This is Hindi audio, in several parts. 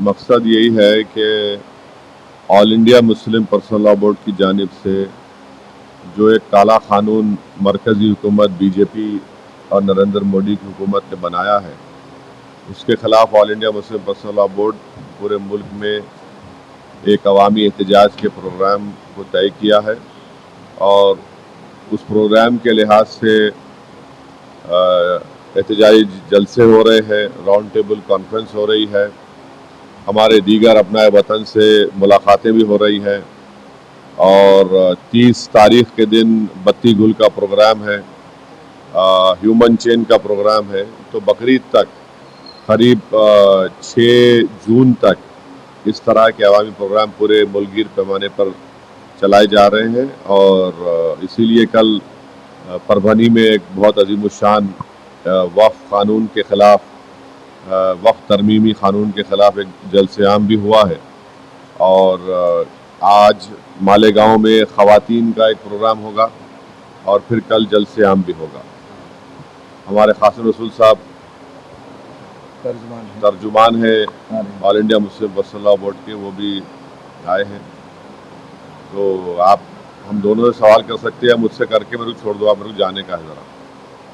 मकसद यही है कि all India Muslim personal law board की जानिब से जो एक काला कानून मरकज़ी हुकूमत बीजेपी और नरेंद्र मोदी की हुकूमत ने बनाया है, उसके ख़िलाफ़ all India Muslim personal law board पूरे मुल्क में एक अवामी एहतजाज के प्रोग्राम को तय किया है और उस प्रोग्राम के लिहाज से एहतजाजी जलसे हो रहे हैं, राउंड टेबल कॉन्फ्रेंस हो रही है, हमारे दीगर अपनाए वतन से मुलाकातें भी हो रही हैं और 30 तारीख के दिन बत्ती गुल का प्रोग्राम है, ह्यूमन चेन का प्रोग्राम है। तो बकरीद तक करीब 6 जून तक इस तरह के अवामी प्रोग्राम पूरे मुल्कगीर पैमाने पर चलाए जा रहे हैं और इसीलिए कल परभनी में एक बहुत अजीमुशान वक्फ कानून के ख़िलाफ़ वक्फ तरमीमी कानून के ख़िलाफ़ एक जलसे-आम भी हुआ है और आज मालेगांव में ख़वातीन का एक प्रोग्राम होगा और फिर कल जलसे-आम भी होगा। हमारे कासिम रसूल साहब तर्जुमान है all India Muslim personal law board के, वो भी आए हैं। तो आप हम दोनों से सवाल कर सकते हैं, मुझसे करके मेरे को छोड़ दो, आप मेरे को जाने का है ज़रा।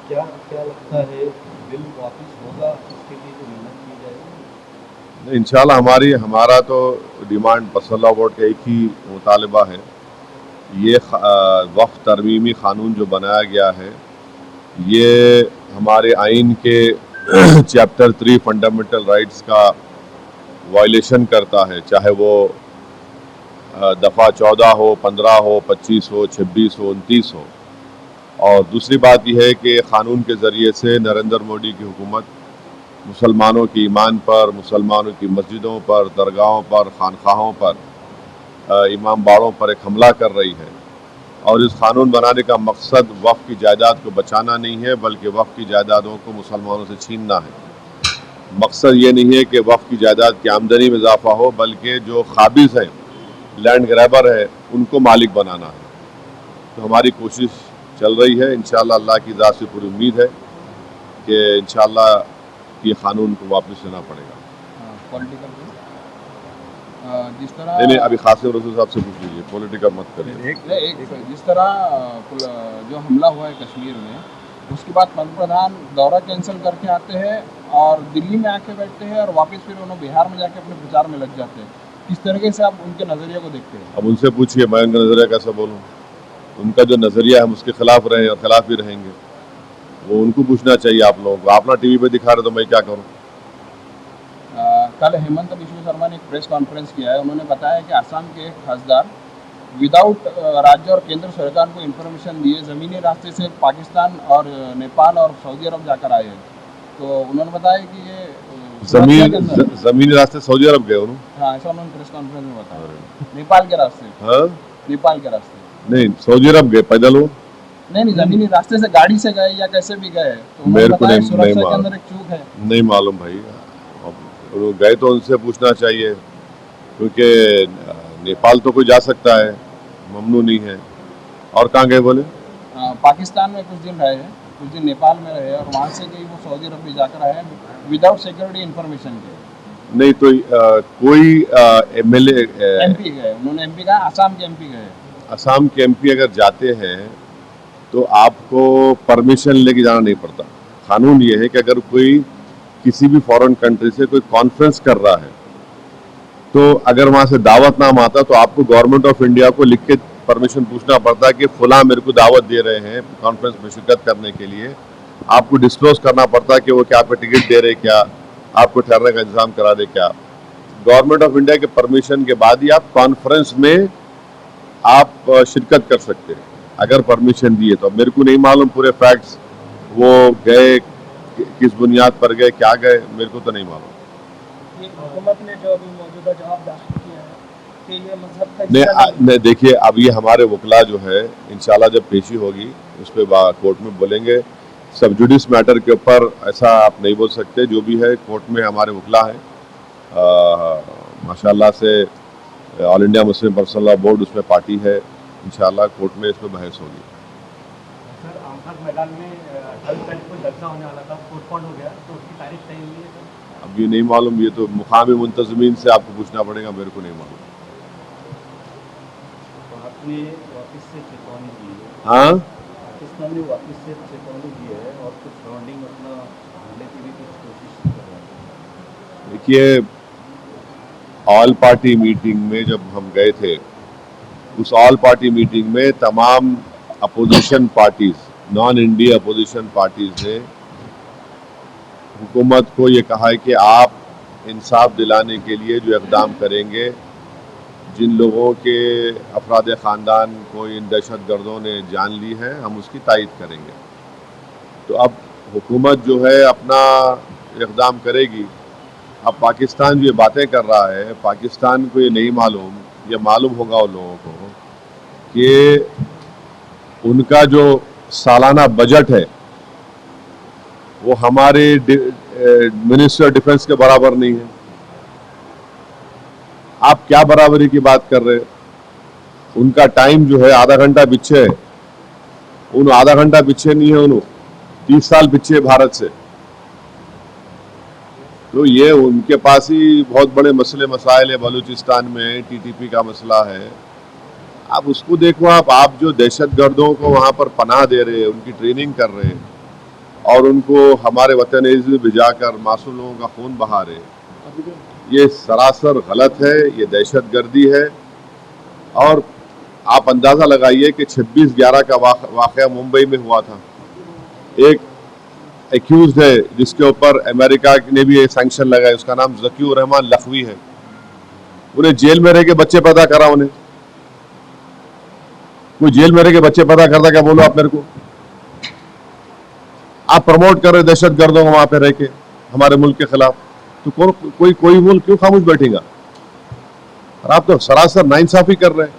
क्या लगता है बिल वापस होगा, इसके लिए जो मेहनत की जाएगी? नहीं, इंशाल्लाह हमारा तो डिमांड पर्सनल लॉ बोर्ड का एक ही मुतालबा है, ये वक्फ तरमीमी कानून जो बनाया गया है ये हमारे आइन के चैप्टर 3 फंडामेंटल राइट्स का वायलेशन करता है, चाहे वो दफ़ा 14 हो, 15 हो, 25 हो, 26 हो, 29 हो। और दूसरी बात यह है कि क़ानून के ज़रिए से नरेंद्र मोदी की हुकूमत मुसलमानों की ईमान पर, मुसलमानों की मस्जिदों पर, दरगाहों पर, खानखाहों पर, इमाम बाड़ों पर एक हमला कर रही है और इस कानून बनाने का मकसद वक्फ की जायदाद को बचाना नहीं है बल्कि वक्फ की जायदादों को मुसलमानों से छीनना है। मकसद ये नहीं है कि वक्फ की जायदाद की आमदनी में इजाफा हो बल्कि जो काबिज हैं, लैंड ग्रैबर है, उनको मालिक बनाना है। तो हमारी कोशिश चल रही है, इंशाअल्लाह अल्लाह की ज़ात से पूरी उम्मीद है कि इंशाअल्लाह ये कानून को वापस लेना पड़ेगा। जिस तरह नहीं, अभी कासिम रसूल साहब से पूछ लीजिए, पॉलिटिकल मत करिए। जिस तरह जो हमला हुआ है कश्मीर में, उसके बाद पंतप्रधान दौरा कैंसिल करके आते हैं और दिल्ली में आके बैठते हैं और वापस फिर उन्होंने बिहार में जाके अपने प्रचार में लग जाते हैं। किस तरीके से आप उनके नज़रिए को देखते हैं? अब उनसे पूछिए, मैं उनका नज़रिया कैसे बोलूँ? उनका जो नज़रिया है हम उसके खिलाफ रहे और खिलाफ ही रहेंगे, वो उनको पूछना चाहिए आप लोगों को। आप ना टीवी पे दिखा रहे तो मैं क्या करूँ? कल हेमंत बिश्व शर्मा ने एक प्रेस कॉन्फ्रेंस किया है, उन्होंने बताया कि असम के एक खासदार विदाउट राज्य और केंद्र सरकार को इन्फॉर्मेशन दिए ज़मीनी रास्ते से पाकिस्तान और नेपाल और सऊदी अरब जाकर आए हैं। तो उन्होंने बताया कि ये ज़मीनी रास्ते सऊदी अरब गए उन्होंने? हाँ, ऐसा उन्होंने प्रेस कॉन्फ्रेंस में बताया। नेपाल के रास्ते? हाँ, नेपाल के रास्ते नहीं, सऊदी अरब गए पैदल हो? नहीं, ज़मीनी रास्ते से गाड़ी से गए या कैसे भी गए, तो मेरे को सुरक्षा के अंदर एक चूक है। नहीं मालूम भाई, गए तो उनसे पूछना चाहिए, क्योंकि नेपाल तो कोई जा सकता है, ममनू नहीं है। और कहाँ गए बोले? पाकिस्तान में कुछ दिन रहे हैं, कुछ दिन नेपाल में रहे और वहाँ से कहीं वो सऊदी अरब भी जाकर आए हैं विदाउट सिक्योरिटी इन्फॉर्मेशन के। नहीं तो कोई एमएलए एमपी गए, उन्होंने एमपी कहा, असम के एमपी गए। असम के एमपी अगर जाते हैं तो आपको परमिशन लेके जाना नहीं पड़ता। कानून ये है कि अगर कोई किसी भी फॉरेन कंट्री से कोई कॉन्फ्रेंस कर रहा है तो अगर वहां से दावतनामा आता तो आपको गवर्नमेंट ऑफ इंडिया को लिख के परमिशन पूछना पड़ता है कि फुला मेरे को दावत दे रहे हैं कॉन्फ्रेंस में शिरकत करने के लिए। आपको डिस्क्लोज करना पड़ता है कि वो क्या आपको टिकट दे रहे, क्या आपको ठहरने का इंतजाम करा दे, क्या। गवर्नमेंट ऑफ इंडिया के परमिशन के बाद ही आप कॉन्फ्रेंस में आप शिरकत कर सकते हैं, अगर परमिशन दिए तो। मेरे को नहीं मालूम पूरे फैक्ट्स, वो गए किस बुनियाद पर गए, क्या गए, मेरे को तो नहीं मालूम। हुकूमत ने जो अभी मौजूदा जवाब दाखिल किया है कि ये मजहब नहीं, देखिए अब ये हमारे वकला जो है इंशाल्लाह जब पेशी होगी उस पर कोर्ट में बोलेंगे। सब जुडिस मैटर के ऊपर ऐसा आप नहीं बोल सकते, जो भी है कोर्ट में हमारे वकला है, माशाल्लाह से all India Muslim personal law board उसमें पार्टी है, इंशाल्लाह कोर्ट में इस पर बहस होगी। सर, आमखास मैदान में 28 तारीख को जलसा होने वाला था, पोस्टपोन हो गया, तो उसकी तारीख तय हुई है सर? अब ये नहीं मालूम, ये तो मुकामी मुंतज़मीन से आपको पूछना पड़ेगा, मेरे को नहीं मालूम। पाक ने वापस से चेतावनी दी है, हाँ, पाकिस्तान ने वापस से चेतावनी दी है और कुछ सराउंडिंग अपना ढूंढने की भी कुछ कोशिश कर रहा है। देखिए, ऑल पार्टी मीटिंग में जब हम गए थे, उस ऑल पार्टी मीटिंग में तमाम opposition parties, non India opposition parties ने हुकूमत को ये कहा है कि आप इंसाफ दिलाने के लिए जो इक़दाम करेंगे, जिन लोगों के अफराद ख़ानदान को इन दहशत गर्दों ने जान ली है, हम उसकी तायद करेंगे। तो अब हुकूमत जो है अपना इक़दाम करेगी। अब पाकिस्तान जो ये बातें कर रहा है, पाकिस्तान को ये नहीं मालूम, ये मालूम होगा उन लोगों को कि उनका जो सालाना बजट है वो हमारे मिनिस्टर ऑफ डिफेंस के बराबर नहीं है। आप क्या बराबरी की बात कर रहे हैं? उनका टाइम जो है आधा घंटा पीछे है, उन आधा घंटा पीछे नहीं है, उन 30 साल पीछे भारत से। तो ये उनके पास ही बहुत बड़े मसले मसाइल है। बलूचिस्तान में टीटीपी का मसला है, आप उसको देखो। आप जो दहशत गर्दों को वहाँ पर पनाह दे रहे हैं, उनकी ट्रेनिंग कर रहे हैं और उनको हमारे वतन अज़ीज़ में भिजाकर मासूम लोगों का खून बहा रहे हैं, ये सरासर गलत है, ये दहशत गर्दी है। और आप अंदाज़ा लगाइए कि 26/11 का वाक़या मुंबई में हुआ था। एक एक्यूज़ है जिसके ऊपर अमेरिका ने भी एक सैंक्शन लगाया, उसका नाम ज़कीउर रहमान लखवी है। उन्हें जेल में रह के बच्चे पैदा करा, उन्हें कोई जेल में रह के बच्चे पैदा करता क्या? बोलो आप मेरे को। आप प्रमोट कर रहे दहशत गर्दों को वहां पे रह के हमारे मुल्क के खिलाफ, तो कोई मुल्क क्यों खामोश बैठेगा? और आप तो सरासर नाइंसाफी कर रहे हैं,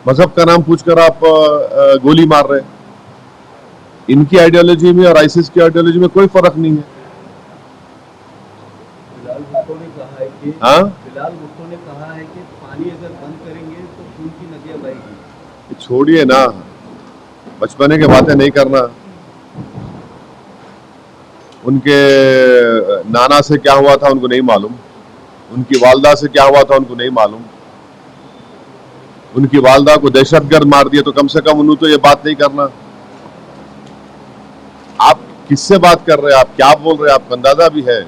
मजहब का नाम पूछकर आप गोली मार रहे हैं। इनकी आइडियोलॉजी में और आईसिस की आइडियोलॉजी में कोई फर्क नहीं है। बिलाल भुट्टो ने कहा है कि हाँ, बिलाल भुट्टो ने कहा है कि पानी अगर बंद करेंगे तो खून की नदियां बहेगी। छोड़िए ना, बचपने की बातें नहीं करना। उनके नाना से क्या हुआ था उनको नहीं मालूम, उनकी वालदा से क्या हुआ था उनको नहीं मालूम। उनकी वालदा को दहशतगर्द मार दिया, तो कम से कम उन्होंने तो ये बात नहीं करना। आप किससे बात कर रहे हैं? आप क्या बोल रहे हैं? आपको अंदाजा भी है